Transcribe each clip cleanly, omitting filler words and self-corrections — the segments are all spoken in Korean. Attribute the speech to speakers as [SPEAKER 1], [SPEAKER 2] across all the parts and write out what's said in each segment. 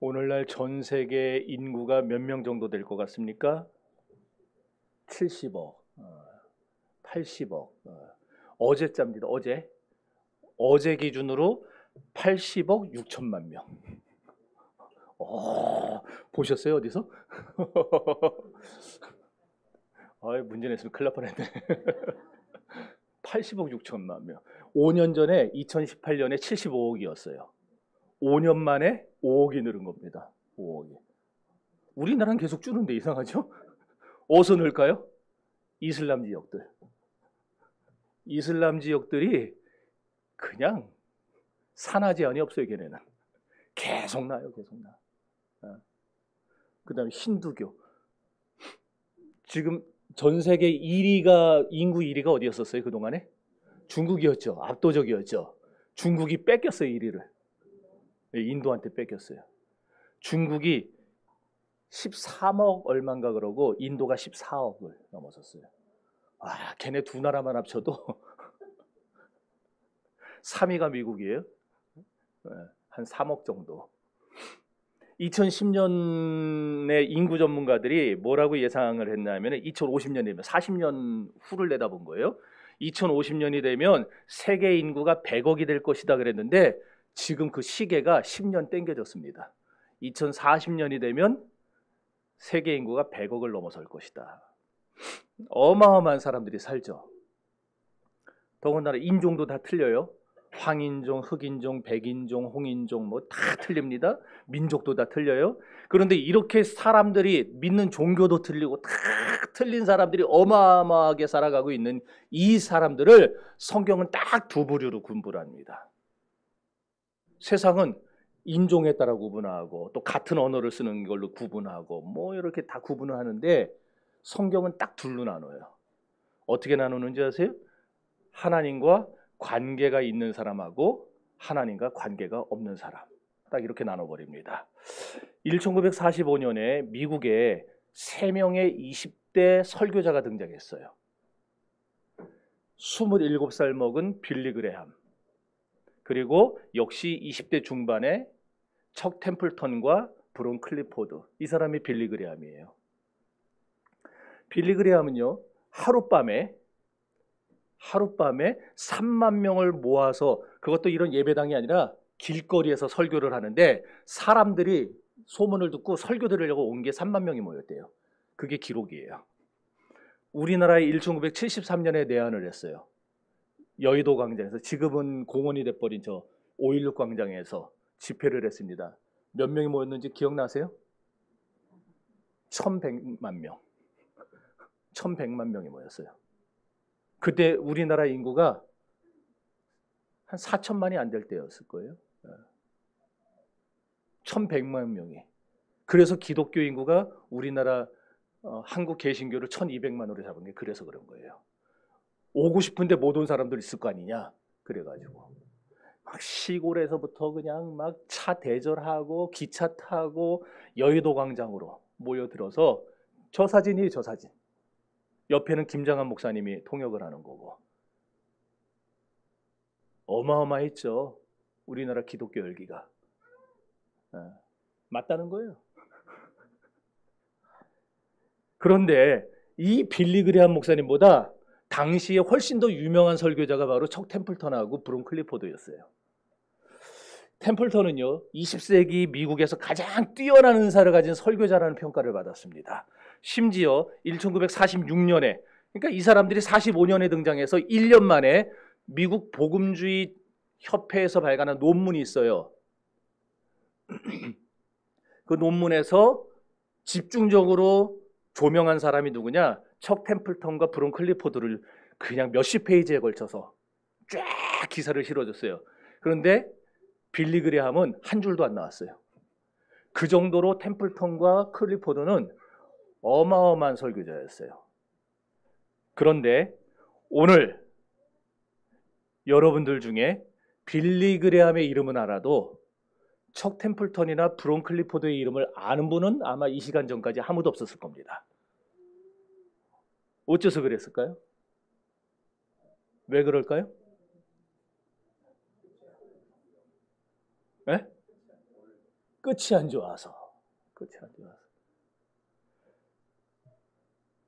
[SPEAKER 1] 오늘날 전 세계 인구가 몇 명 정도 될 것 같습니까? 70억, 80억. 어제자입니다. 어제 기준으로 80억 6천만 명. 보셨어요 어디서? 문제 냈으면 큰일 날 뻔했네. 80억 6천만 명. 5년 전에 2018년에 75억이었어요. 5년 만에 5억이 늘은 겁니다. 5억이. 우리나라는 계속 줄는데 이상하죠? 어디서 늘까요? 이슬람 지역들. 이슬람 지역들이 그냥 산하 제한이 없어요, 걔네는. 계속 나요, 계속 나. 그 다음에 힌두교. 지금 전 세계 1위가, 인구 1위가 어디였었어요, 그동안에? 중국이었죠. 압도적이었죠. 중국이 뺏겼어요, 1위를. 인도한테 뺏겼어요. 중국이 13억 얼마인가 그러고 인도가 14억을 넘어섰어요. 걔네 두 나라만 합쳐도 3위가 미국이에요. 한 3억 정도. 2010년에 인구 전문가들이 뭐라고 예상을 했냐면 2050년이면 40년 후를 내다본 거예요. 2050년이 되면 세계 인구가 100억이 될 것이다 그랬는데 지금 그 시계가 10년 땡겨졌습니다. 2040년이 되면 세계 인구가 100억을 넘어설 것이다. 어마어마한 사람들이 살죠. 더군다나 인종도 다 틀려요. 황인종, 흑인종, 백인종, 홍인종 뭐 다 틀립니다. 민족도 다 틀려요. 그런데 이렇게 사람들이 믿는 종교도 틀리고 다 틀린 사람들이 어마어마하게 살아가고 있는 이 사람들을 성경은 딱 두 부류로 분분합니다. 세상은 인종에 따라 구분하고 또 같은 언어를 쓰는 걸로 구분하고 뭐 이렇게 다 구분을 하는데 성경은 딱 둘로 나눠요. 어떻게 나누는지 아세요? 하나님과 관계가 있는 사람하고 하나님과 관계가 없는 사람. 딱 이렇게 나눠버립니다. 1945년에 미국에 3명의 20대 설교자가 등장했어요. 27살 먹은 빌리 그레함, 그리고 역시 20대 중반의 척 템플턴과 브론 클리포드. 이 사람이 빌리 그레함이에요. 빌리 그레함은요, 하룻밤에 3만 명을 모아서, 그것도 이런 예배당이 아니라 길거리에서 설교를 하는데 사람들이 소문을 듣고 설교 들으려고 온 게 3만 명이 모였대요. 그게 기록이에요. 우리나라에 1973년에 내한을 했어요. 여의도 광장에서, 지금은 공원이 돼버린 저 5.16 광장에서 집회를 했습니다. 몇 명이 모였는지 기억나세요? 1100만 명. 1100만 명이 모였어요. 그때 우리나라 인구가 한 4천만이 안 될 때였을 거예요. 1100만 명이. 그래서 기독교 인구가 우리나라 한국 개신교를 1200만으로 잡은 게 그래서 그런 거예요. 오고 싶은데 못 온 사람들 있을 거 아니냐. 그래가지고 막 시골에서부터 그냥 막 차 대절하고 기차 타고 여의도 광장으로 모여들어서, 저 사진이에요, 저 사진. 옆에는 김장한 목사님이 통역을 하는 거고. 어마어마했죠. 우리나라 기독교 열기가. 맞다는 거예요. 그런데 이 빌리 그레함 목사님보다 당시에 훨씬 더 유명한 설교자가 바로 척 템플턴하고 브론 클리포드였어요. 템플턴은요, 20세기 미국에서 가장 뛰어난 은사를 가진 설교자라는 평가를 받았습니다. 심지어 1946년에, 그러니까 이 사람들이 45년에 등장해서 1년 만에 미국 복음주의 협회에서 발간한 논문이 있어요. 그 논문에서 집중적으로 조명한 사람이 누구냐? 척 템플턴과 브론 클리포드를 그냥 몇십 페이지에 걸쳐서 쫙 기사를 실어줬어요. 그런데 빌리 그레함은 한 줄도 안 나왔어요. 그 정도로 템플턴과 클리포드는 어마어마한 설교자였어요. 그런데 오늘 여러분들 중에 빌리 그레함의 이름은 알아도 척 템플턴이나 브론 클리포드의 이름을 아는 분은 아마 이 시간 전까지 아무도 없었을 겁니다. 어째서 그랬을까요? 왜 그럴까요? 네? 끝이 안 좋아서.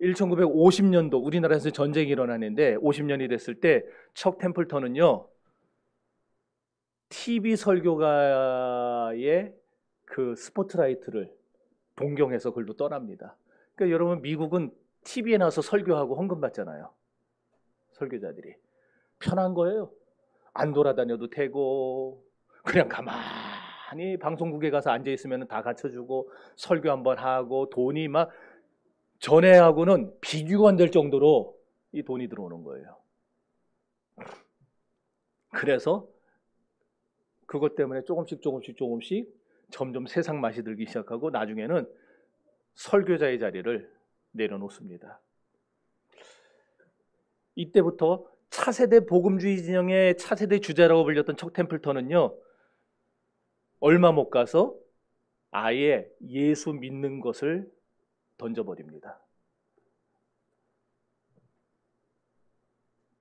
[SPEAKER 1] 1950년도 우리나라에서 전쟁이 일어나는데 50년이 됐을 때 척 템플턴은요, TV 설교가의 그 스포트라이트를 동경해서 글로 떠납니다. 그러니까 여러분, 미국은 TV에 나와서 설교하고 헌금 받잖아요. 설교자들이 편한 거예요. 안 돌아다녀도 되고 그냥 가만히 방송국에 가서 앉아 있으면 다 갖춰주고 설교 한번 하고 돈이 막 전에하고는 비교가 안 될 정도로 이 돈이 들어오는 거예요. 그래서 그것 때문에 조금씩 점점 세상 맛이 들기 시작하고 나중에는 설교자의 자리를 내려놓습니다. 이때부터 차세대 복음주의 진영의 차세대 주자라고 불렸던 척 템플턴은요, 얼마 못 가서 아예 예수 믿는 것을 던져버립니다.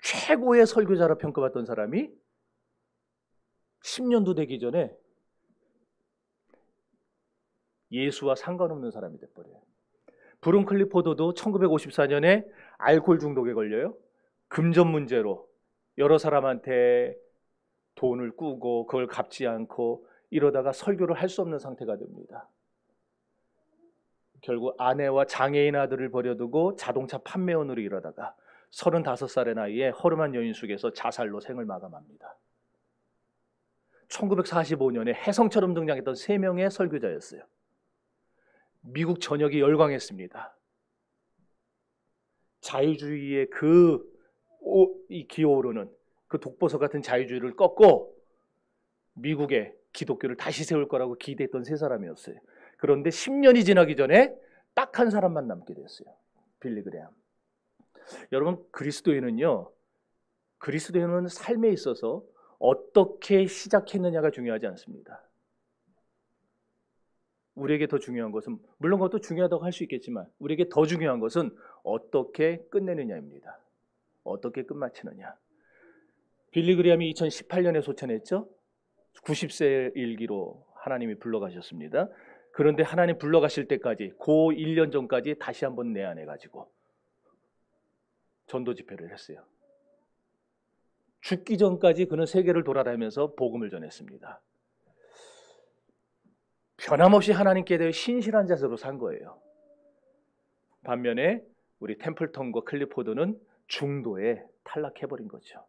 [SPEAKER 1] 최고의 설교자라 평가받던 사람이 10년도 되기 전에 예수와 상관없는 사람이 돼버려요. 브룬 클리포드도 1954년에 알코올 중독에 걸려요. 금전 문제로 여러 사람한테 돈을 꾸고 그걸 갚지 않고 이러다가 설교를 할 수 없는 상태가 됩니다. 결국 아내와 장애인 아들을 버려두고 자동차 판매원으로 일하다가 35살의 나이에 허름한 여인 속에서 자살로 생을 마감합니다. 1945년에 혜성처럼 등장했던 3명의 설교자였어요. 미국 전역이 열광했습니다. 자유주의의 이 기어오르는 그 독보석 같은 자유주의를 꺾고 미국의 기독교를 다시 세울 거라고 기대했던 3사람이었어요. 그런데 10년이 지나기 전에 딱 한 사람만 남게 됐어요. 빌리 그레함. 여러분, 그리스도인은 삶에 있어서 어떻게 시작했느냐가 중요하지 않습니다. 우리에게 더 중요한 것은, 물론 그것도 중요하다고 할 수 있겠지만 우리에게 더 중요한 것은 어떻게 끝내느냐입니다. 어떻게 끝마치느냐. 빌리 그레함이 2018년에 소천했죠. 90세 일기로 하나님이 불러가셨습니다. 그런데 하나님 불러가실 때까지 그 1년 전까지 다시 한번 내한해가지고 전도 집회를 했어요. 죽기 전까지 그는 세계를 돌아다니면서 복음을 전했습니다. 변함없이 하나님께 대해 신실한 자세로 산 거예요. 반면에 우리 템플턴과 클리포드는 중도에 탈락해버린 거죠.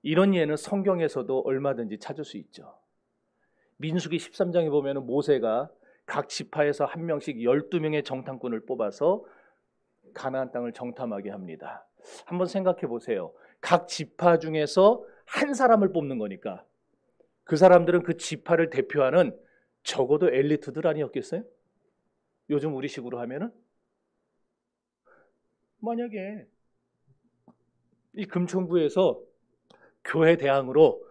[SPEAKER 1] 이런 예는 성경에서도 얼마든지 찾을 수 있죠. 민수기 13장에 보면 모세가 각 지파에서 한 명씩 12명의 정탐꾼을 뽑아서 가나안 땅을 정탐하게 합니다. 한번 생각해 보세요. 각 지파 중에서 한 사람을 뽑는 거니까 그 사람들은 그 지파를 대표하는 적어도 엘리트들 아니었겠어요? 요즘 우리식으로 하면은 만약에 이 금천구에서 교회 대항으로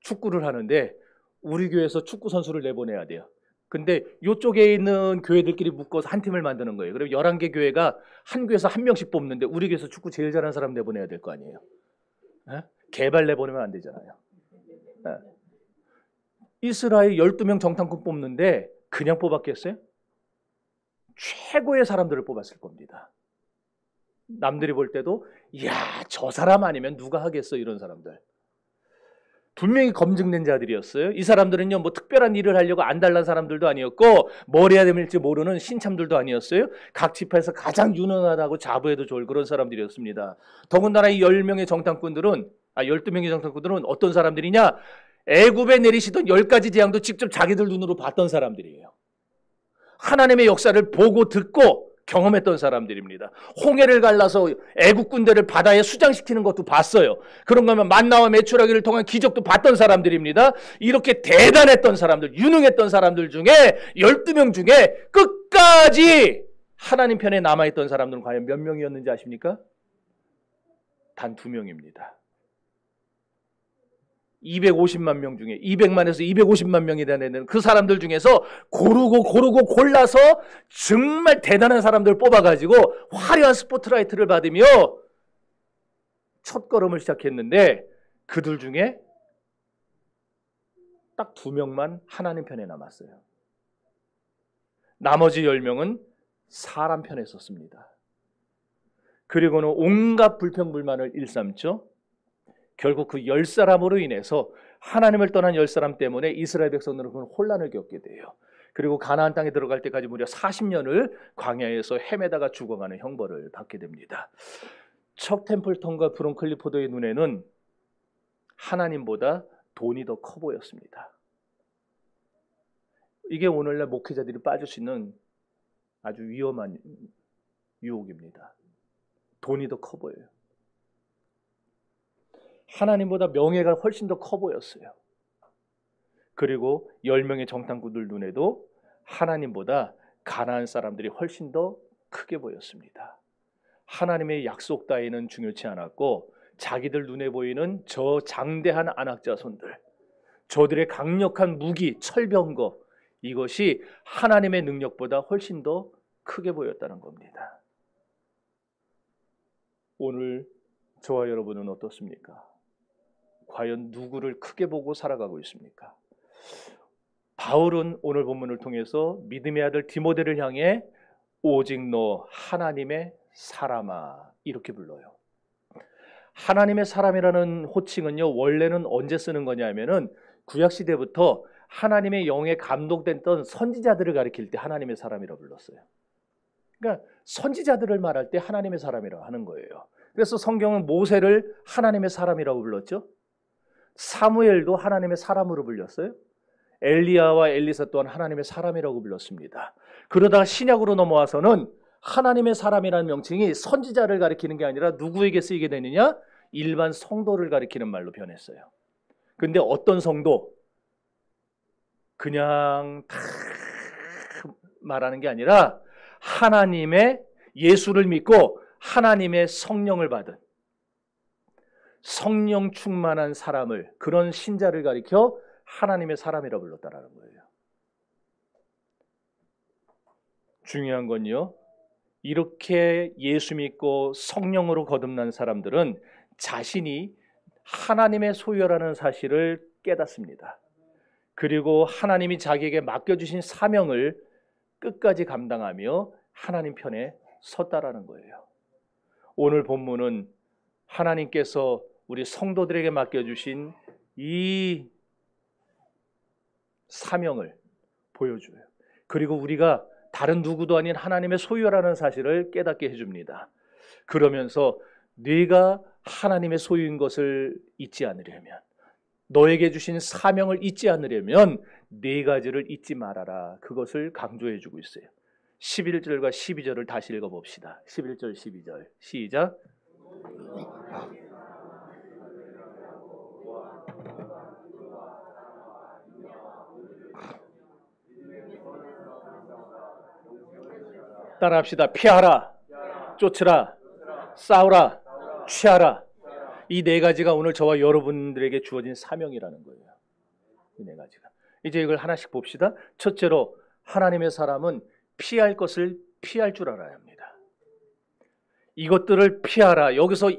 [SPEAKER 1] 축구를 하는데 우리 교회에서 축구 선수를 내보내야 돼요. 근데 이쪽에 있는 교회들끼리 묶어서 한 팀을 만드는 거예요. 그럼 11개 교회가 한 교회에서 한 명씩 뽑는데 우리 교회에서 축구 제일 잘하는 사람 내보내야 될 거 아니에요. 개발 내보내면 안 되잖아요. 이스라엘 12명 정탐꾼 뽑는데 그냥 뽑았겠어요? 최고의 사람들을 뽑았을 겁니다. 남들이 볼 때도 이야, 저 사람 아니면 누가 하겠어, 이런 사람들. 분명히 검증된 자들이었어요. 이 사람들은요, 뭐 특별한 일을 하려고 안달난 사람들도 아니었고 뭘 해야 될지 모르는 신참들도 아니었어요. 각 지파에서 가장 유능하다고 자부해도 좋을 그런 사람들이었습니다. 더군다나 이 12명의 정탐꾼들은 어떤 사람들이냐? 애굽에 내리시던 10가지 재앙도 직접 자기들 눈으로 봤던 사람들이에요. 하나님의 역사를 보고 듣고 경험했던 사람들입니다. 홍해를 갈라서 애국 군대를 바다에 수장시키는 것도 봤어요. 그런가 하면 만나와 메추라기를 통한 기적도 봤던 사람들입니다. 이렇게 대단했던 사람들, 유능했던 사람들 중에 12명 중에 끝까지 하나님 편에 남아있던 사람들은 과연 몇 명이었는지 아십니까? 단 2명입니다. 250만 명 중에 200만에서 250만 명이 되는 그 사람들 중에서 고르고 골라서 정말 대단한 사람들을 뽑아가지고 화려한 스포트라이트를 받으며 첫 걸음을 시작했는데 그들 중에 딱 2명만 하나님 편에 남았어요. 나머지 10명은 사람 편에 섰습니다. 그리고는 온갖 불평불만을 일삼죠. 결국 그 10사람으로 인해서 하나님을 떠난 10사람 때문에 이스라엘 백성들은 그런 혼란을 겪게 돼요. 그리고 가나안 땅에 들어갈 때까지 무려 40년을 광야에서 헤매다가 죽어가는 형벌을 받게 됩니다. 척 템플턴과 브론클리포드의 눈에는 하나님보다 돈이 더 커 보였습니다. 이게 오늘날 목회자들이 빠질 수 있는 아주 위험한 유혹입니다. 돈이 더 커 보여요. 하나님보다 명예가 훨씬 더 커 보였어요. 그리고 10명의 정탐꾼들 눈에도 하나님보다 가나안 사람들이 훨씬 더 크게 보였습니다. 하나님의 약속 따위는 중요치 않았고 자기들 눈에 보이는 저 장대한 안악자손들, 저들의 강력한 무기, 철병거, 이것이 하나님의 능력보다 훨씬 더 크게 보였다는 겁니다. 오늘 저와 여러분은 어떻습니까? 과연 누구를 크게 보고 살아가고 있습니까? 바울은 오늘 본문을 통해서 믿음의 아들 디모데를 향해 오직 너 하나님의 사람아 이렇게 불러요. 하나님의 사람이라는 호칭은요, 원래는 언제 쓰는 거냐면은 구약시대부터 하나님의 영에 감동됐던 선지자들을 가리킬 때 하나님의 사람이라고 불렀어요. 그러니까 선지자들을 말할 때 하나님의 사람이라고 하는 거예요. 그래서 성경은 모세를 하나님의 사람이라고 불렀죠. 사무엘도 하나님의 사람으로 불렸어요. 엘리야와 엘리사 또한 하나님의 사람이라고 불렀습니다. 그러다가 신약으로 넘어와서는 하나님의 사람이라는 명칭이 선지자를 가리키는 게 아니라 누구에게 쓰이게 되느냐? 일반 성도를 가리키는 말로 변했어요. 근데 어떤 성도? 그냥 다 말하는 게 아니라 하나님의 예수를 믿고 하나님의 성령을 받은 성령 충만한 사람을, 그런 신자를 가리켜 하나님의 사람이라 불렀다라는 거예요. 중요한 건요, 이렇게 예수 믿고 성령으로 거듭난 사람들은 자신이 하나님의 소유라는 사실을 깨닫습니다. 그리고 하나님이 자기에게 맡겨주신 사명을 끝까지 감당하며 하나님 편에 섰다라는 거예요. 오늘 본문은 하나님께서 우리 성도들에게 맡겨주신 이 사명을 보여줘요. 그리고 우리가 다른 누구도 아닌 하나님의 소유라는 사실을 깨닫게 해줍니다. 그러면서 네가 하나님의 소유인 것을 잊지 않으려면, 너에게 주신 사명을 잊지 않으려면 네 가지를 잊지 말아라. 그것을 강조해 주고 있어요. 11절과 12절을 다시 읽어봅시다. 11절 12절 시작. 따라합시다. 피하라, 쫓으라, 싸우라, 취하라. 이 네 가지가 오늘 저와 여러분들에게 주어진 사명이라는 거예요. 이 네 가지가. 이제 이걸 하나씩 봅시다. 첫째로, 하나님의 사람은 피할 것을 피할 줄 알아야 합니다. 이것들을 피하라. 여기서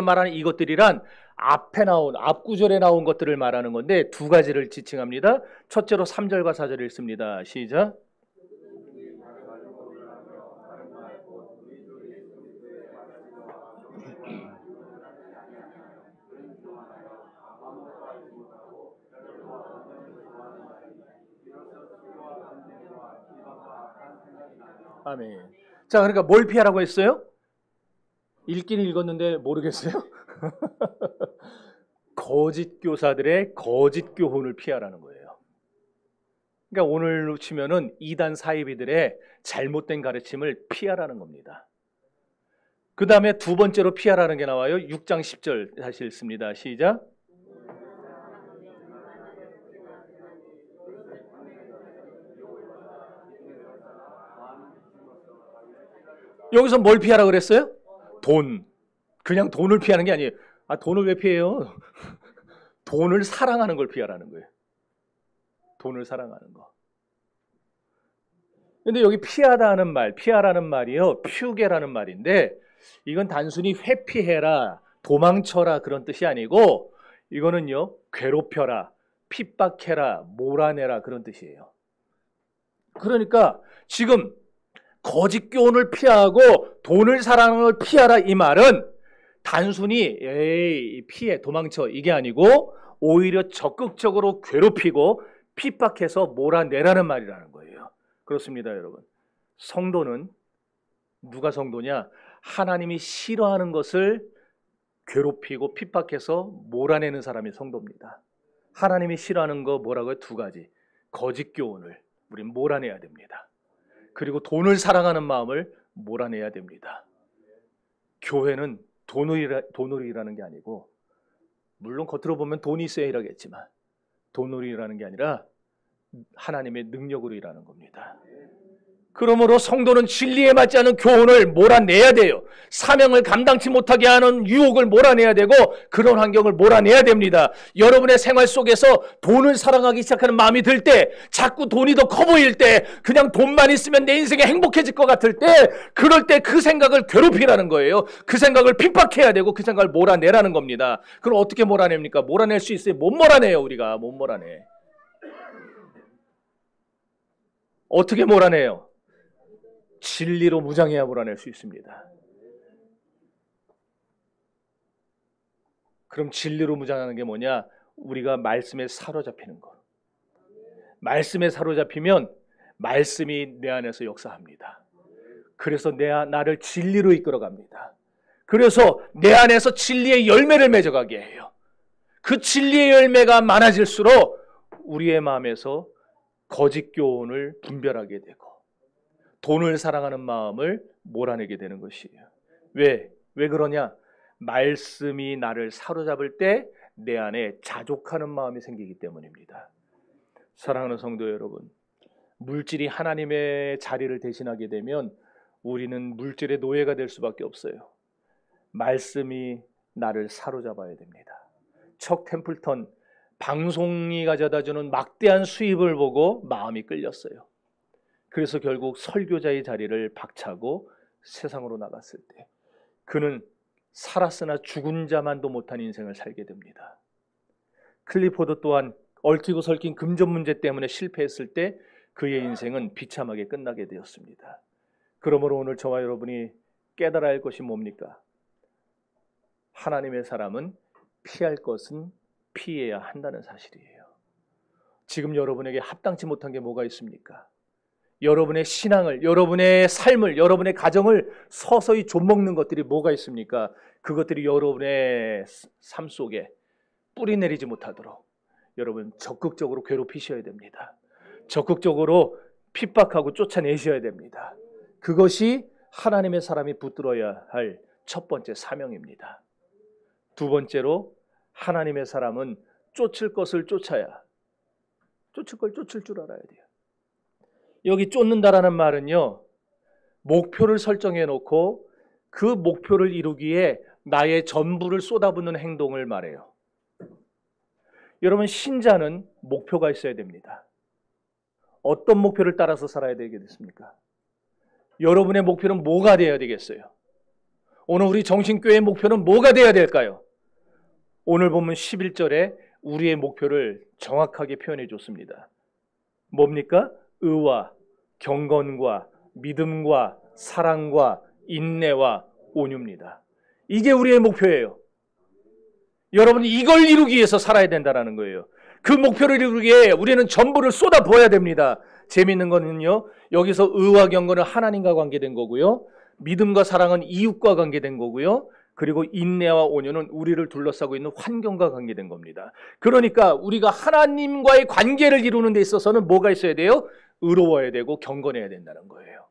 [SPEAKER 1] 말하는 이것들이란 앞에 나온, 앞 구절에 나온 것들을 말하는 건데 두 가지를 지칭합니다. 첫째로 3절과 4절을 읽습니다. 시작. 아멘. 자, 그러니까 뭘 피하라고 했어요? 읽긴 읽었는데 모르겠어요? 거짓 교사들의 거짓 교훈을 피하라는 거예요. 그러니까 오늘로 치면은 이단 사이비들의 잘못된 가르침을 피하라는 겁니다. 그 다음에 두 번째로 피하라는 게 나와요. 6장 10절 다시 읽습니다. 시작. 여기서 뭘 피하라 그랬어요? 돈. 그냥 돈을 피하는 게 아니에요. 아, 돈을 왜 피해요? 돈을 사랑하는 걸 피하라는 거예요. 돈을 사랑하는 거. 근데 여기 피하다는 말, 피하라는 말이요, 퓨게라는 말인데 이건 단순히 회피해라, 도망쳐라 그런 뜻이 아니고 이거는요, 괴롭혀라, 핍박해라, 몰아내라 그런 뜻이에요. 그러니까 지금 거짓 교훈을 피하고 돈을 사랑하는 걸 피하라 이 말은 단순히 에이 피해 도망쳐 이게 아니고 오히려 적극적으로 괴롭히고 핍박해서 몰아내라는 말이라는 거예요. 그렇습니다, 여러분. 성도는 누가 성도냐? 하나님이 싫어하는 것을 괴롭히고 핍박해서 몰아내는 사람이 성도입니다. 하나님이 싫어하는 거 뭐라고요? 두 가지. 거짓 교훈을 우린 몰아내야 됩니다. 그리고 돈을 사랑하는 마음을 몰아내야 됩니다. 교회는 돈으로 일하는 게 아니고, 물론 겉으로 보면 돈이 있어야 일하겠지만 돈으로 일하는 게 아니라 하나님의 능력으로 일하는 겁니다. 그러므로 성도는 진리에 맞지 않은 교훈을 몰아내야 돼요. 사명을 감당치 못하게 하는 유혹을 몰아내야 되고 그런 환경을 몰아내야 됩니다. 여러분의 생활 속에서 돈을 사랑하기 시작하는 마음이 들 때, 자꾸 돈이 더 커 보일 때, 그냥 돈만 있으면 내 인생이 행복해질 것 같을 때, 그럴 때 그 생각을 괴롭히라는 거예요. 그 생각을 핍박해야 되고 그 생각을 몰아내라는 겁니다. 그럼 어떻게 몰아냅니까? 몰아낼 수 있어요? 못 몰아내요. 우리가 못 몰아내. 어떻게 몰아내요? 진리로 무장해야 몰아낼 수 있습니다. 그럼 진리로 무장하는 게 뭐냐? 우리가 말씀에 사로잡히는 것. 말씀에 사로잡히면 말씀이 내 안에서 역사합니다. 그래서 나를 진리로 이끌어갑니다. 그래서 내 안에서 진리의 열매를 맺어가게 해요. 그 진리의 열매가 많아질수록 우리의 마음에서 거짓 교훈을 분별하게 되고 돈을 사랑하는 마음을 몰아내게 되는 것이에요. 왜 그러냐? 말씀이 나를 사로잡을 때 내 안에 자족하는 마음이 생기기 때문입니다. 사랑하는 성도 여러분, 물질이 하나님의 자리를 대신하게 되면 우리는 물질의 노예가 될 수밖에 없어요. 말씀이 나를 사로잡아야 됩니다. 척 템플턴 방송이 가져다주는 막대한 수입을 보고 마음이 끌렸어요. 그래서 결국 설교자의 자리를 박차고 세상으로 나갔을 때 그는 살았으나 죽은 자만도 못한 인생을 살게 됩니다. 클리포드 또한 얽히고 설킨 금전 문제 때문에 실패했을 때 그의 인생은 비참하게 끝나게 되었습니다. 그러므로 오늘 저와 여러분이 깨달아야 할 것이 뭡니까? 하나님의 사람은 피할 것은 피해야 한다는 사실이에요. 지금 여러분에게 합당치 못한 게 뭐가 있습니까? 여러분의 신앙을, 여러분의 삶을, 여러분의 가정을 서서히 좀먹는 것들이 뭐가 있습니까? 그것들이 여러분의 삶 속에 뿌리 내리지 못하도록 여러분 적극적으로 괴롭히셔야 됩니다. 적극적으로 핍박하고 쫓아내셔야 됩니다. 그것이 하나님의 사람이 붙들어야 할 첫 번째 사명입니다. 두 번째로 하나님의 사람은 쫓을 것을 쫓아야, 쫓을 걸 쫓을 줄 알아야 돼요. 여기 쫓는다라는 말은요, 목표를 설정해 놓고 그 목표를 이루기에 나의 전부를 쏟아붓는 행동을 말해요. 여러분, 신자는 목표가 있어야 됩니다. 어떤 목표를 따라서 살아야 되겠습니까? 여러분의 목표는 뭐가 되어야 되겠어요? 오늘 우리 정신교회의 목표는 뭐가 되어야 될까요? 오늘 보면 11절에 우리의 목표를 정확하게 표현해 줬습니다. 뭡니까? 의와 경건과 믿음과 사랑과 인내와 온유입니다. 이게 우리의 목표예요. 여러분, 이걸 이루기 위해서 살아야 된다는 거예요. 그 목표를 이루기에 우리는 전부를 쏟아부어야 됩니다. 재미있는 거는요, 여기서 의와 경건은 하나님과 관계된 거고요, 믿음과 사랑은 이웃과 관계된 거고요, 그리고 인내와 온유는 우리를 둘러싸고 있는 환경과 관계된 겁니다. 그러니까 우리가 하나님과의 관계를 이루는 데 있어서는 뭐가 있어야 돼요? 의로워야 되고 경건해야 된다는 거예요.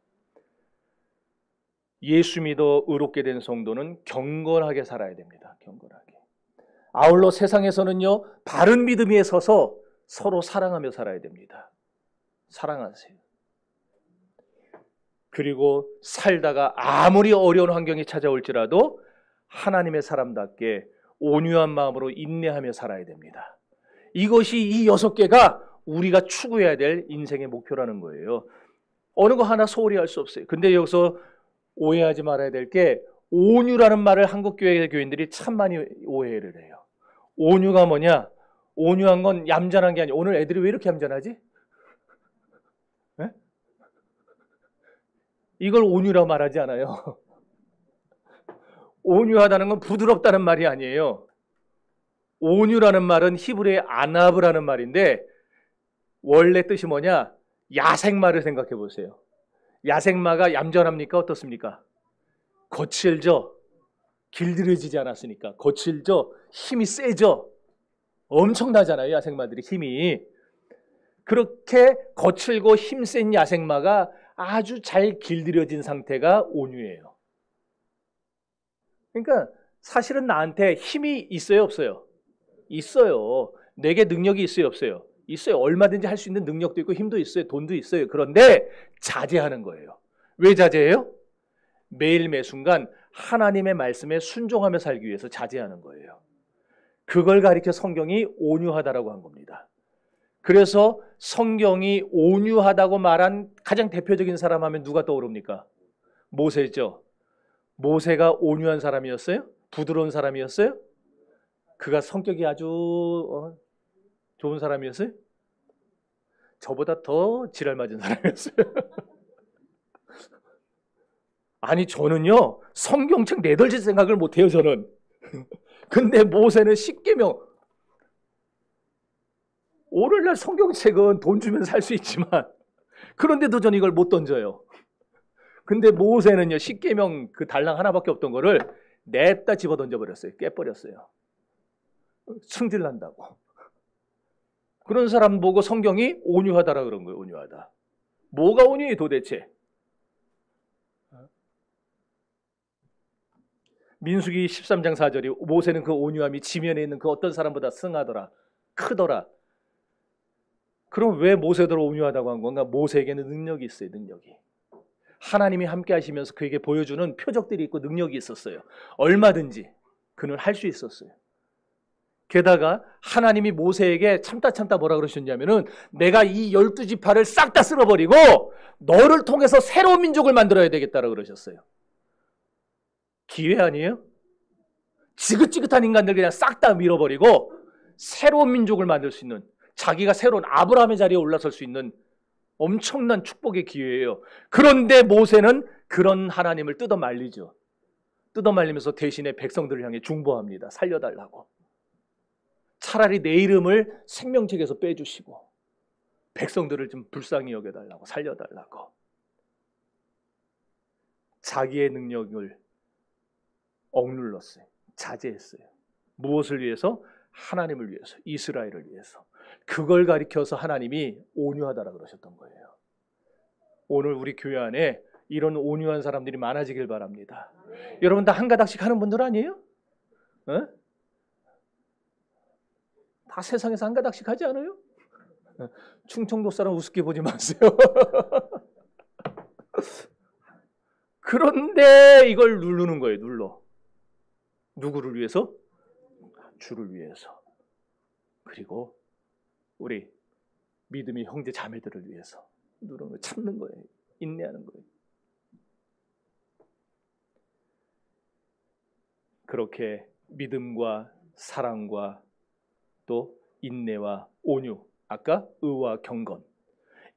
[SPEAKER 1] 예수 믿어 의롭게 된 성도는 경건하게 살아야 됩니다. 경건하게. 아울러 세상에서는요, 바른 믿음 위에 서서 서로 사랑하며 살아야 됩니다. 사랑하세요. 그리고 살다가 아무리 어려운 환경이 찾아올지라도 하나님의 사람답게 온유한 마음으로 인내하며 살아야 됩니다. 이것이 이 6개가 우리가 추구해야 될 인생의 목표라는 거예요. 어느 거 하나 소홀히 할 수 없어요. 근데 여기서 오해하지 말아야 될 게, 온유라는 말을 한국교회 교인들이 참 많이 오해를 해요. 온유가 뭐냐? 온유한 건 얌전한 게 아니에요. 오늘 애들이 왜 이렇게 얌전하지? 네? 이걸 온유라 말하지 않아요. 온유하다는 건 부드럽다는 말이 아니에요. 온유라는 말은 히브리의 아나브라는 말인데 원래 뜻이 뭐냐? 야생마를 생각해 보세요. 야생마가 얌전합니까? 어떻습니까? 거칠죠? 길들여지지 않았으니까. 거칠죠? 힘이 세죠? 엄청나잖아요, 야생마들이 힘이. 그렇게 거칠고 힘센 야생마가 아주 잘 길들여진 상태가 온유예요. 그러니까 사실은 나한테 힘이 있어요, 없어요? 있어요. 내게 능력이 있어요, 없어요? 있어요. 얼마든지 할 수 있는 능력도 있고 힘도 있어요. 돈도 있어요. 그런데 자제하는 거예요. 왜 자제해요? 매일 매순간 하나님의 말씀에 순종하며 살기 위해서 자제하는 거예요. 그걸 가리켜 성경이 온유하다라고 한 겁니다. 그래서 성경이 온유하다고 말한 가장 대표적인 사람 하면 누가 떠오릅니까? 모세죠. 모세가 온유한 사람이었어요? 부드러운 사람이었어요? 그가 성격이 아주 좋은 사람이었어요? 저보다 더 지랄 맞은 사람이었어요. 아니 저는요 성경책 내덜질 생각을 못해요 저는. 근데 모세는 십계명, 오늘날 성경책은 돈 주면 살 수 있지만 그런데도 저는 이걸 못 던져요. 근데 모세는요 십계명 그 달랑 하나밖에 없던 거를 냅다 집어 던져버렸어요. 깨버렸어요. 승질난다고. 그런 사람 보고 성경이 온유하다라 그런 거예요. 온유하다. 뭐가 온유해 도대체? 민수기 13장 4절이 모세는 그 온유함이 지면에 있는 그 어떤 사람보다 승하더라. 크더라. 그럼 왜 모세더러 온유하다고 한 건가? 모세에게는 능력이 있어요. 능력이. 하나님이 함께 하시면서 그에게 보여주는 표적들이 있고 능력이 있었어요. 얼마든지 그는 할 수 있었어요. 게다가 하나님이 모세에게 참다 뭐라 그러셨냐면은 내가 이 12지파를 싹 다 쓸어버리고 너를 통해서 새로운 민족을 만들어야 되겠다라고 그러셨어요. 기회 아니에요? 지긋지긋한 인간들 그냥 싹 다 밀어버리고 새로운 민족을 만들 수 있는, 자기가 새로운 아브라함의 자리에 올라설 수 있는 엄청난 축복의 기회예요. 그런데 모세는 그런 하나님을 뜯어 말리죠. 뜯어 말리면서 대신에 백성들을 향해 중보합니다. 살려달라고. 차라리 내 이름을 생명책에서 빼주시고 백성들을 좀 불쌍히 여겨달라고, 살려달라고. 자기의 능력을 억눌렀어요. 자제했어요. 무엇을 위해서? 하나님을 위해서, 이스라엘을 위해서. 그걸 가리켜서 하나님이 온유하다라고 그러셨던 거예요. 오늘 우리 교회 안에 이런 온유한 사람들이 많아지길 바랍니다. 여러분 다 한 가닥씩 하는 분들 아니에요? 어? 다 세상에서 한 가닥씩 하지 않아요? 충청도 사람 우습게 보지 마세요. 그런데 이걸 누르는 거예요. 눌러. 누구를 위해서? 주를 위해서. 그리고 우리 믿음의 형제 자매들을 위해서 누르는 거예요. 참는 거예요. 인내하는 거예요. 그렇게 믿음과 사랑과 또 인내와 온유, 아까 의와 경건,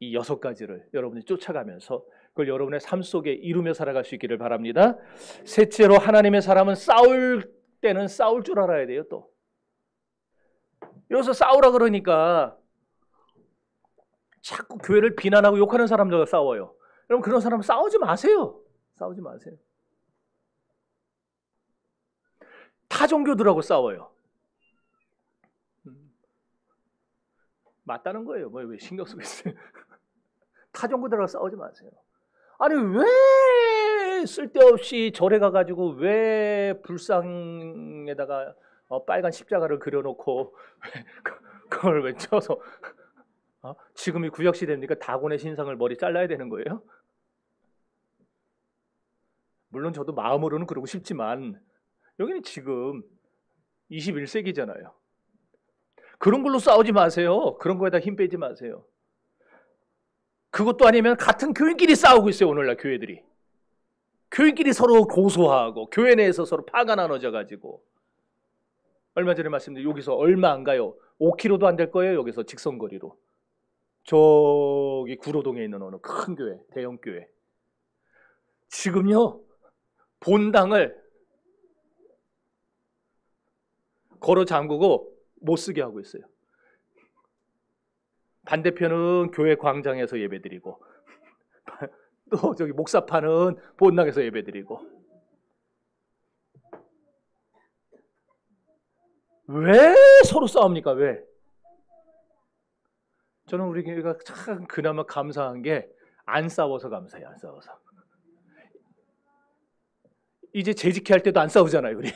[SPEAKER 1] 이 6가지를 여러분이 쫓아가면서 그걸 여러분의 삶 속에 이루며 살아갈 수 있기를 바랍니다. 셋째로, 하나님의 사람은 싸울 때는 싸울 줄 알아야 돼요. 또 여기서 싸우라 그러니까 자꾸 교회를 비난하고 욕하는 사람들과 싸워요. 여러분 그런 사람 싸우지 마세요. 싸우지 마세요. 타 종교들하고 싸워요. 맞다는 거예요. 왜 신경 쓰고 있어요? 타 종교들하고 싸우지 마세요. 아니 왜 쓸데없이 절에 가가지고 왜 불상에다가 빨간 십자가를 그려놓고 그걸 왜 쳐서 지금이 구약시대입니까? 다곤의 신상을 머리 잘라야 되는 거예요? 물론 저도 마음으로는 그러고 싶지만 여기는 지금 21세기잖아요. 그런 걸로 싸우지 마세요. 그런 거에다 힘 빼지 마세요. 그것도 아니면 같은 교인끼리 싸우고 있어요. 오늘날 교회들이. 교인끼리 서로 고소하고 교회 내에서 서로 파가 나눠져가지고. 얼마 전에 말씀드린 여기서 얼마 안 가요. 5km도 안 될 거예요. 여기서 직선거리로. 저기 구로동에 있는 어느 큰 교회, 대형 교회. 지금요, 본당을 걸어 잠그고 못 쓰게 하고 있어요. 반대편은 교회 광장에서 예배드리고 또 저기 목사파는 본당에서 예배드리고. 왜 서로 싸웁니까? 왜? 저는 우리 교회가 참 그나마 감사한 게 안 싸워서 감사해요. 안 싸워서. 이제 재직회 할 때도 안 싸우잖아요, 우리.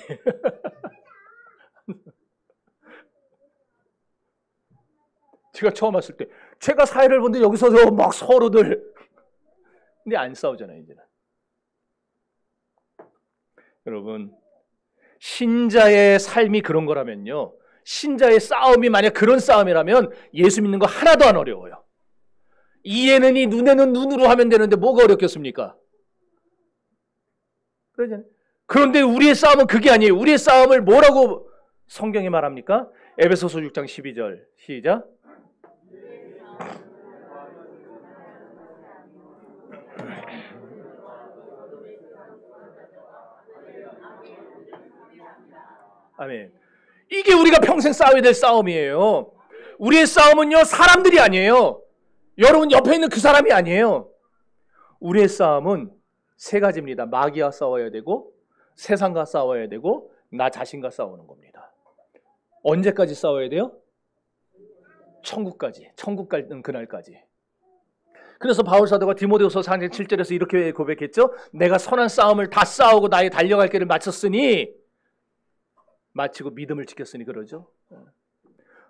[SPEAKER 1] 제가 처음 왔을 때 제가 사회를 보는데 여기서 막 서로들 근데 안 싸우잖아요, 이제는. 여러분, 신자의 삶이 그런 거라면요, 신자의 싸움이 만약 그런 싸움이라면 예수 믿는 거 하나도 안 어려워요. 이에는 이, 눈에는 눈으로 하면 되는데 뭐가 어렵겠습니까? 그러잖아요. 그런데 우리의 싸움은 그게 아니에요. 우리의 싸움을 뭐라고 성경이 말합니까? 에베소서 6장 12절 시작. 아멘. 이게 우리가 평생 싸워야 될 싸움이에요. 우리의 싸움은요, 사람들이 아니에요. 여러분 옆에 있는 그 사람이 아니에요. 우리의 싸움은 세 가지입니다. 마귀와 싸워야 되고, 세상과 싸워야 되고, 나 자신과 싸우는 겁니다. 언제까지 싸워야 돼요? 천국까지. 천국 가는 그날까지. 그래서 바울사도가 디모데후서 4장 7절에서 이렇게 고백했죠. 내가 선한 싸움을 다 싸우고 나의 달려갈 길을 마치고 믿음을 지켰으니 그러죠.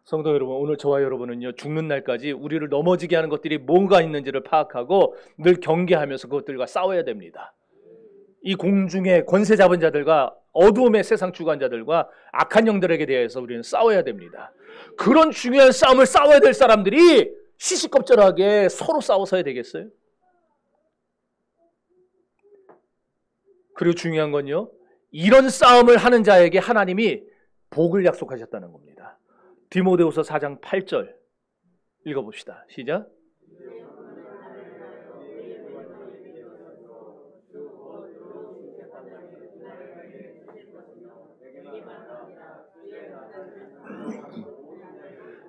[SPEAKER 1] 성도 여러분, 오늘 저와 여러분은요, 죽는 날까지 우리를 넘어지게 하는 것들이 뭔가 있는지를 파악하고 늘 경계하면서 그것들과 싸워야 됩니다. 이 공중의 권세 잡은 자들과 어두움의 세상 주관자들과 악한 영들에게 대해서 우리는 싸워야 됩니다. 그런 중요한 싸움을 싸워야 될 사람들이 시시껍절하게 서로 싸워서야 되겠어요? 그리고 중요한 건요, 이런 싸움을 하는 자에게 하나님이 복을 약속하셨다는 겁니다. 디모데후서 4장 8절 읽어봅시다. 시작.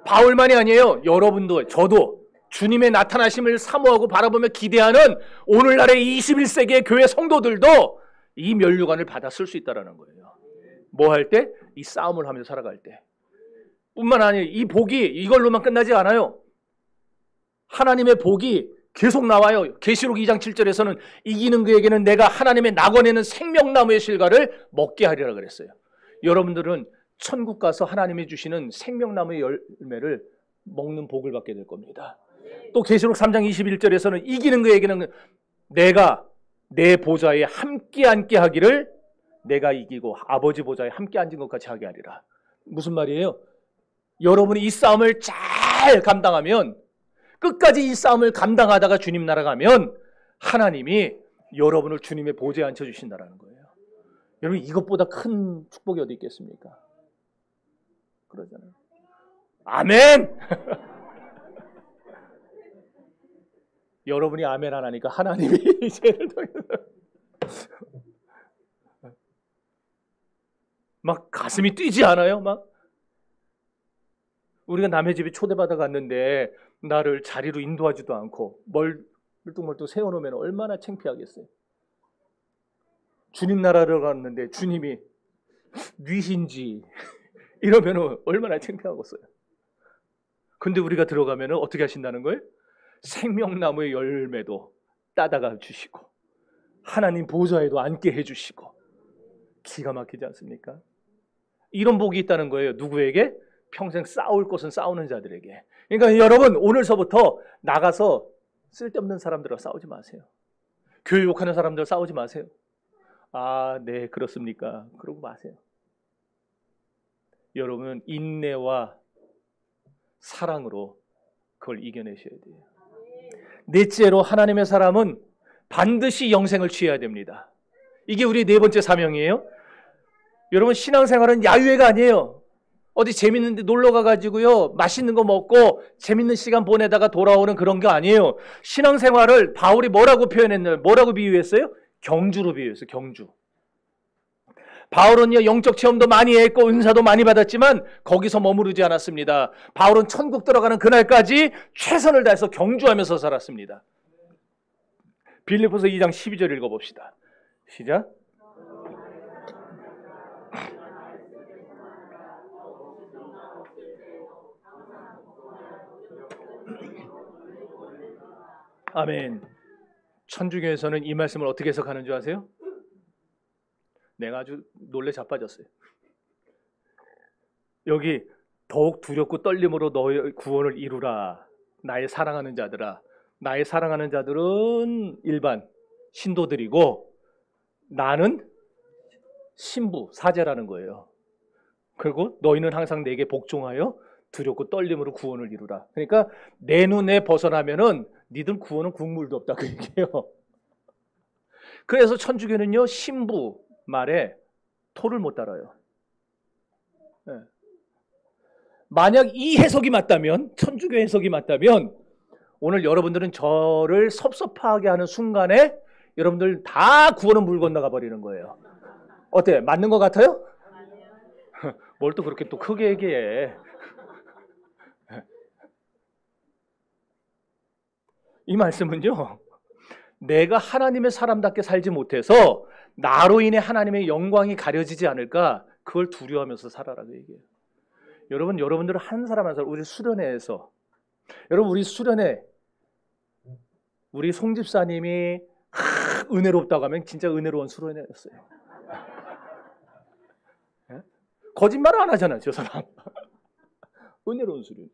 [SPEAKER 1] 바울만이 아니에요. 여러분도, 저도 주님의 나타나심을 사모하고 바라보며 기대하는 오늘날의 21세기의 교회 성도들도 이 면류관을 받아 쓸 수 있다는 거예요. 뭐 할 때? 이 싸움을 하면서 살아갈 때. 뿐만 아니라 이 복이 이걸로만 끝나지 않아요. 하나님의 복이 계속 나와요. 계시록 2장 7절에서는 이기는 그에게는 내가 하나님의 낙원에는 생명나무의 실과를 먹게 하리라 그랬어요. 여러분들은 천국 가서 하나님이 주시는 생명나무의 열매를 먹는 복을 받게 될 겁니다. 또 계시록 3장 21절에서는 이기는 그에게는 내가 내 보좌에 함께 앉게 하기를 내가 이기고 아버지 보좌에 함께 앉은 것 같이 하게 하리라. 무슨 말이에요? 여러분이 이 싸움을 잘 감당하면, 끝까지 이 싸움을 감당하다가 주님 나라 가면 하나님이 여러분을 주님의 보좌에 앉혀주신다는 거예요. 여러분, 이것보다 큰 축복이 어디 있겠습니까? 그러잖아요. 아멘! 여러분이 아멘 안 하니까 하나님이 이제를 통해서 막 가슴이 뛰지 않아요? 막 우리가 남의 집에 초대받아 갔는데 나를 자리로 인도하지도 않고 멀뚱멀뚱 세워놓으면 얼마나 창피하겠어요. 주님 나라를 갔는데 주님이 뉘신지 이러면 얼마나 창피하겠어요. 근데 우리가 들어가면 어떻게 하신다는 거예요? 생명나무의 열매도 따다가 주시고 하나님 보좌에도 앉게 해주시고, 기가 막히지 않습니까? 이런 복이 있다는 거예요. 누구에게? 평생 싸울 것은 싸우는 자들에게. 그러니까 여러분, 오늘서부터 나가서 쓸데없는 사람들과 싸우지 마세요. 교회 욕하는 사람들 싸우지 마세요. 아, 네, 그렇습니까? 그러고 마세요. 여러분은 인내와 사랑으로 그걸 이겨내셔야 돼요. 넷째로, 하나님의 사람은 반드시 영생을 취해야 됩니다. 이게 우리 네 번째 사명이에요. 여러분, 신앙생활은 야유회가 아니에요. 어디 재밌는 데 놀러 가가지고요, 맛있는 거 먹고 재밌는 시간 보내다가 돌아오는 그런 게 아니에요. 신앙생활을 바울이 뭐라고 표현했나요? 뭐라고 비유했어요? 경주로 비유했어요. 경주. 바울은요, 영적 체험도 많이 했고 은사도 많이 받았지만 거기서 머무르지 않았습니다. 바울은 천국 들어가는 그날까지 최선을 다해서 경주하면서 살았습니다. 빌립보서 2장 12절 읽어봅시다. 시작. 아멘. 천주교에서는 이 말씀을 어떻게 해석하는 줄 아세요? 내가 아주 놀래 자빠졌어요. 여기 더욱 두렵고 떨림으로 너의 구원을 이루라. 나의 사랑하는 자들아. 나의 사랑하는 자들은 일반 신도들이고 나는 신부, 사제라는 거예요. 그리고 너희는 항상 내게 복종하여 두렵고 떨림으로 구원을 이루라. 그러니까 내 눈에 벗어나면은 니들 구원은 국물도 없다 그 얘기예요. 그래서 천주교는요, 신부 말에 토를 못 달아요. 네. 만약 이 해석이 맞다면, 천주교 해석이 맞다면 오늘 여러분들은 저를 섭섭하게 하는 순간에 여러분들 다 구원은 물 건너가 버리는 거예요. 어때? 맞는 것 같아요? 뭘 또 그렇게 또 크게 얘기해. 이 말씀은요, 내가 하나님의 사람답게 살지 못해서 나로 인해 하나님의 영광이 가려지지 않을까, 그걸 두려워하면서 살아라고 얘기해요. 여러분들은 한 사람 한 사람, 우리 수련회에서, 여러분 우리 수련회, 우리 송 집사님이 은혜롭다고 하면 진짜 은혜로운 수련회였어요. 거짓말을 안 하잖아요, 저 사람. 은혜로운 수련회.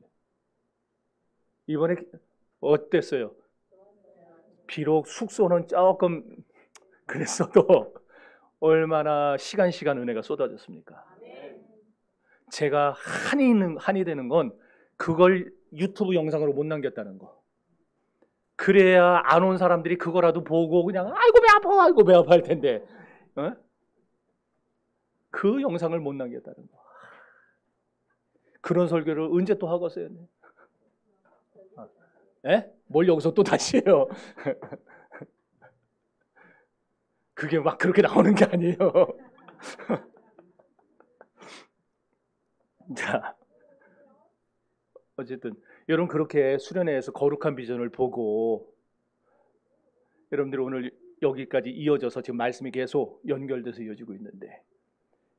[SPEAKER 1] 이번에 어땠어요? 비록 숙소는 조금 그랬어도 얼마나 시간 은혜가 쏟아졌습니까? 제가 한이 되는 건 그걸 유튜브 영상으로 못 남겼다는 거. 그래야 안 온 사람들이 그거라도 보고 그냥 아이고 배 아파 할 텐데 그 영상을 못 남겼다는 거. 그런 설교를 언제 또 하겠어요? 뭘 여기서 또 다시 해요? 그게 막 그렇게 나오는 게 아니에요. 자, 어쨌든 여러분 그렇게 수련회에서 거룩한 비전을 보고 여러분들이 오늘 여기까지 이어져서 지금 말씀이 계속 연결돼서 이어지고 있는데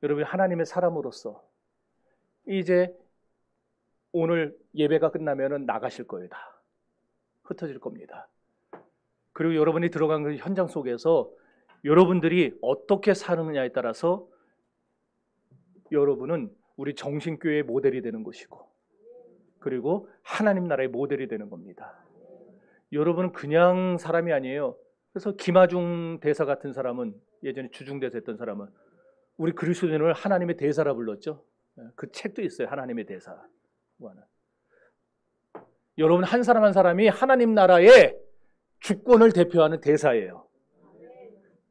[SPEAKER 1] 여러분이 하나님의 사람으로서 이제 오늘 예배가 끝나면은 나가실 거예요. 다 흩어질 겁니다. 그리고 여러분이 들어간 그 현장 속에서 여러분들이 어떻게 사느냐에 따라서 여러분은 우리 정신교회의 모델이 되는 것이고 그리고 하나님 나라의 모델이 되는 겁니다. 여러분은 그냥 사람이 아니에요. 그래서 김하중 대사 같은 사람은 예전에 주중대사 했던 사람은 우리 그리스도인을 하나님의 대사라 불렀죠. 그 책도 있어요. 하나님의 대사. 여러분 한 사람 한 사람이 하나님 나라의 주권을 대표하는 대사예요.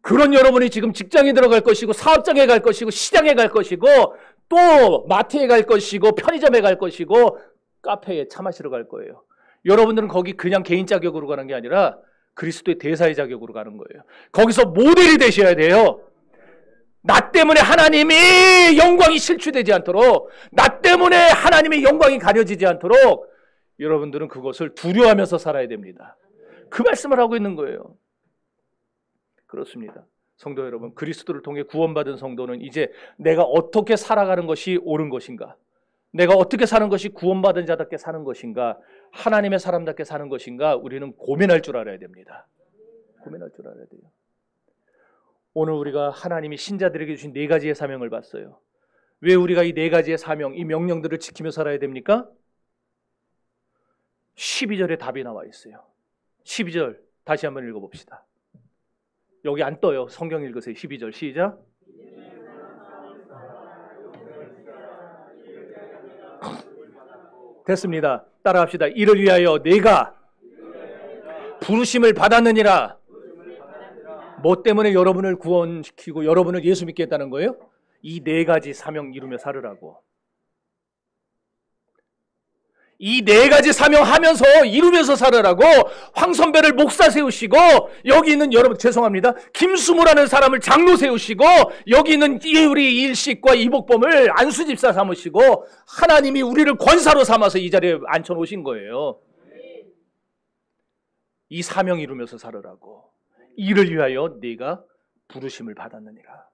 [SPEAKER 1] 그런 여러분이 지금 직장에 들어갈 것이고 사업장에 갈 것이고 시장에 갈 것이고 또 마트에 갈 것이고 편의점에 갈 것이고 카페에 차 마시러 갈 거예요. 여러분들은 거기 그냥 개인 자격으로 가는 게 아니라 그리스도의 대사의 자격으로 가는 거예요. 거기서 모델이 되셔야 돼요. 나 때문에 하나님이 영광이 실추되지 않도록 나 때문에 하나님의 영광이 가려지지 않도록 여러분들은 그것을 두려워하면서 살아야 됩니다. 그 말씀을 하고 있는 거예요. 그렇습니다. 성도 여러분, 그리스도를 통해 구원받은 성도는 이제 내가 어떻게 살아가는 것이 옳은 것인가? 내가 어떻게 사는 것이 구원받은 자답게 사는 것인가? 하나님의 사람답게 사는 것인가? 우리는 고민할 줄 알아야 됩니다. 고민할 줄 알아야 돼요. 오늘 우리가 하나님이 신자들에게 주신 4가지의 사명을 봤어요. 왜 우리가 이 4가지의 사명, 이 명령들을 지키며 살아야 됩니까? 12절에 답이 나와 있어요. 12절 다시 한번 읽어봅시다. 여기 안 떠요. 성경 읽으세요. 12절 시작. 됐습니다. 따라합시다. 이를 위하여 내가 부르심을 받았느니라. 뭐 때문에 여러분을 구원시키고 여러분을 예수 믿게 했다는 거예요? 이 4가지 사명 이루며 살으라고. 이 네 가지 사명하면서 이루면서 살으라고 황 선배를 목사 세우시고, 여기 있는 여러분 죄송합니다, 김수무라는 사람을 장로 세우시고, 여기 있는 우리 일식과 이복범을 안수집사 삼으시고, 하나님이 우리를 권사로 삼아서 이 자리에 앉혀놓으신 거예요. 이 사명 이루면서 살으라고. 이를 위하여 네가 부르심을 받았느니라.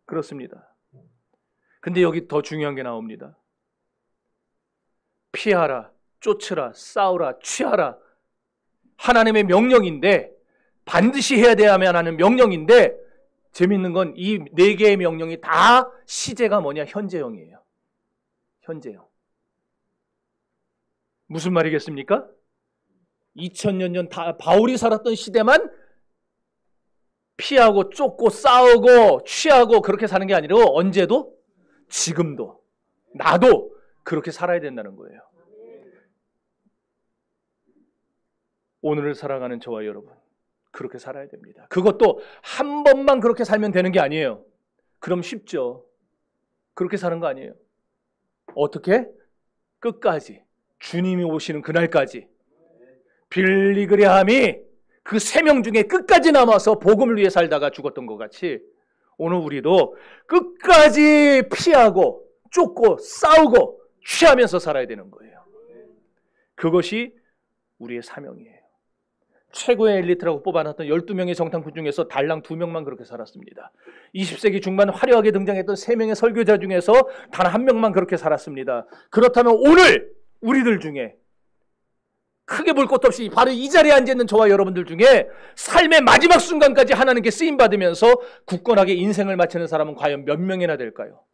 [SPEAKER 1] 그렇습니다. 근데 여기 더 중요한 게 나옵니다. 피하라, 쫓으라, 싸우라, 취하라. 하나님의 명령인데, 반드시 해야 돼야만 하는 명령인데, 재밌는 건 이 네 개의 명령이 다 시제가 뭐냐? 현재형이에요. 현재형. 무슨 말이겠습니까? 2000년 전 다 바울이 살았던 시대만 피하고 쫓고 싸우고 취하고 그렇게 사는 게 아니라 언제도, 지금도, 나도 그렇게 살아야 된다는 거예요. 오늘을 살아가는 저와 여러분, 그렇게 살아야 됩니다. 그것도 한 번만 그렇게 살면 되는 게 아니에요. 그럼 쉽죠. 그렇게 사는 거 아니에요. 어떻게? 끝까지, 주님이 오시는 그날까지. 빌리 그레함이 그 3명 중에 끝까지 남아서 복음을 위해 살다가 죽었던 것 같이, 오늘 우리도 끝까지 피하고 쫓고 싸우고 취하면서 살아야 되는 거예요. 그것이 우리의 사명이에요. 최고의 엘리트라고 뽑아놨던 12명의 정탐꾼 중에서 달랑 2명만 그렇게 살았습니다. 20세기 중반 화려하게 등장했던 3명의 설교자 중에서 단 1명만 그렇게 살았습니다. 그렇다면 오늘 우리들 중에 크게 볼 것도 없이 바로 이 자리에 앉아있는 저와 여러분들 중에 삶의 마지막 순간까지 하나님께 쓰임받으면서 굳건하게 인생을 마치는 사람은 과연 몇 명이나 될까요?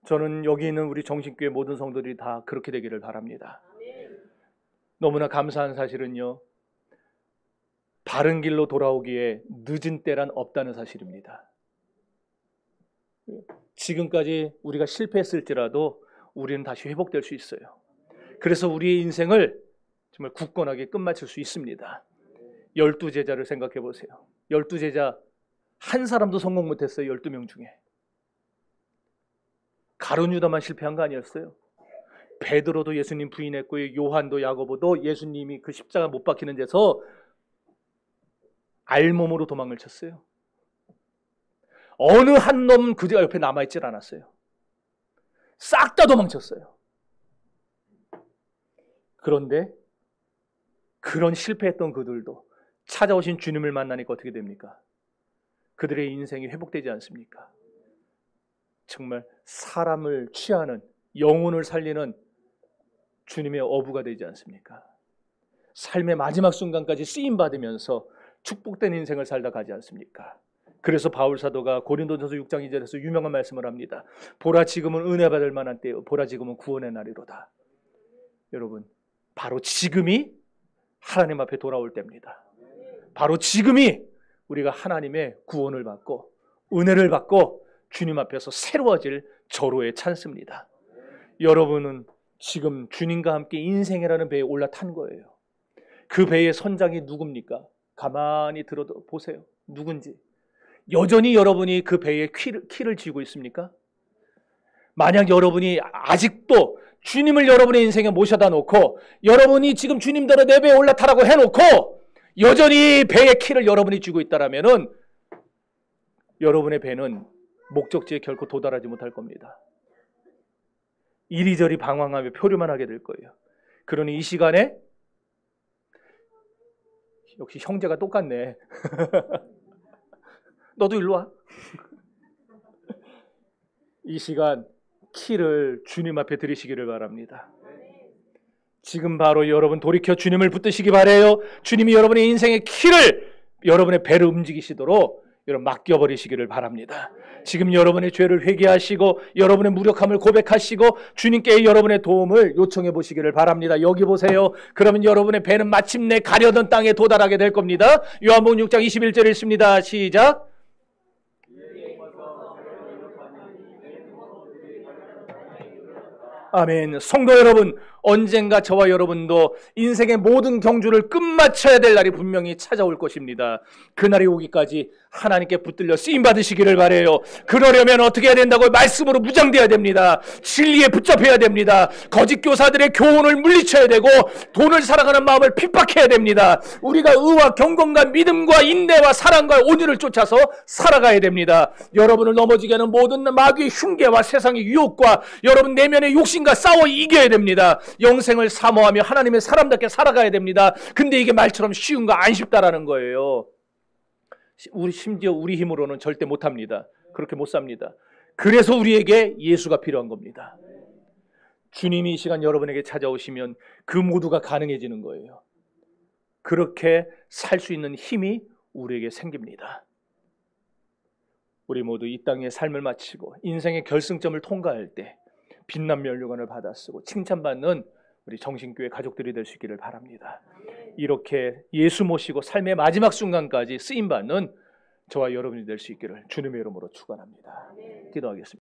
[SPEAKER 1] 저는 여기 있는 우리 정신교회 모든 성도들이 다 그렇게 되기를 바랍니다. 너무나 감사한 사실은요, 바른 길로 돌아오기에 늦은 때란 없다는 사실입니다. 지금까지 우리가 실패했을지라도 우리는 다시 회복될 수 있어요. 그래서 우리의 인생을 정말 굳건하게 끝마칠 수 있습니다. 12제자를 생각해 보세요. 12제자 한 사람도 성공 못했어요. 12명 중에. 가룟 유다만 실패한 거 아니었어요? 베드로도 예수님 부인했고, 요한도 야고보도 예수님이 그 십자가 못 박히는 데서 알몸으로 도망을 쳤어요. 어느 한 놈 그 옆에 남아있질 않았어요. 싹 다 도망쳤어요. 그런데 그런 실패했던 그들도 찾아오신 주님을 만나니까 어떻게 됩니까? 그들의 인생이 회복되지 않습니까? 정말 사람을 취하는, 영혼을 살리는 주님의 어부가 되지 않습니까? 삶의 마지막 순간까지 쓰임받으면서 축복된 인생을 살다 가지 않습니까? 그래서 바울 사도가 고린도전서 6장 2절에서 유명한 말씀을 합니다. 보라 지금은 은혜 받을 만한 때요, 보라 지금은 구원의 날이로다. 여러분, 바로 지금이 하나님 앞에 돌아올 때입니다. 바로 지금이 우리가 하나님의 구원을 받고 은혜를 받고 주님 앞에서 새로워질 절호의 찬스입니다. 여러분은 지금 주님과 함께 인생이라는 배에 올라탄 거예요. 그 배의 선장이 누굽니까? 가만히 들어도 보세요. 누군지. 여전히 여러분이 그 배의 키를 쥐고 있습니까? 만약 여러분이 아직도 주님을 여러분의 인생에 모셔다 놓고 여러분이 지금 주님대로 내 배에 올라타라고 해놓고 여전히 배의 키를 여러분이 쥐고 있다라면은 여러분의 배는 목적지에 결코 도달하지 못할 겁니다. 이리저리 방황하며 표류만 하게 될 거예요. 그러니 이 시간에 역시 형제가 똑같네. 너도 일로 와. 이 시간 키를 주님 앞에 드리시기를 바랍니다. 지금 바로 여러분 돌이켜 주님을 붙드시기 바라요. 주님이 여러분의 인생의 키를, 여러분의 배를 움직이시도록 여러분 맡겨버리시기를 바랍니다. 지금 여러분의 죄를 회개하시고 여러분의 무력함을 고백하시고 주님께 여러분의 도움을 요청해 보시기를 바랍니다. 여기 보세요. 그러면 여러분의 배는 마침내 가려던 땅에 도달하게 될 겁니다. 요한복음 6장 21절 읽습니다. 시작. 아멘. 성도 여러분, 언젠가 저와 여러분도 인생의 모든 경주를 끝마쳐야 될 날이 분명히 찾아올 것입니다. 그날이 오기까지 하나님께 붙들려 쓰임 받으시기를 바라요. 그러려면 어떻게 해야 된다고요? 말씀으로 무장돼야 됩니다. 진리에 붙잡혀야 됩니다. 거짓 교사들의 교훈을 물리쳐야 되고 돈을 사랑하는 마음을 핍박해야 됩니다. 우리가 의와 경건과 믿음과 인내와 사랑과 온유를 쫓아서 살아가야 됩니다. 여러분을 넘어지게 하는 모든 마귀의 흉계와 세상의 유혹과 여러분 내면의 욕심과 싸워 이겨야 됩니다. 영생을 사모하며 하나님의 사람답게 살아가야 됩니다. 근데 이게 말처럼 쉬운가 안 쉽다라는 거예요. 심지어 우리 힘으로는 절대 못합니다. 그렇게 못 삽니다. 그래서 우리에게 예수가 필요한 겁니다. 주님이 이 시간 여러분에게 찾아오시면 그 모두가 가능해지는 거예요. 그렇게 살 수 있는 힘이 우리에게 생깁니다. 우리 모두 이 땅의 삶을 마치고 인생의 결승점을 통과할 때 빛난 면류관을 받아 쓰고 칭찬받는 우리 정신교회 가족들이 될 수 있기를 바랍니다. 이렇게 예수 모시고 삶의 마지막 순간까지 쓰임받는 저와 여러분이 될 수 있기를 주님의 이름으로 축원합니다. 기도하겠습니다.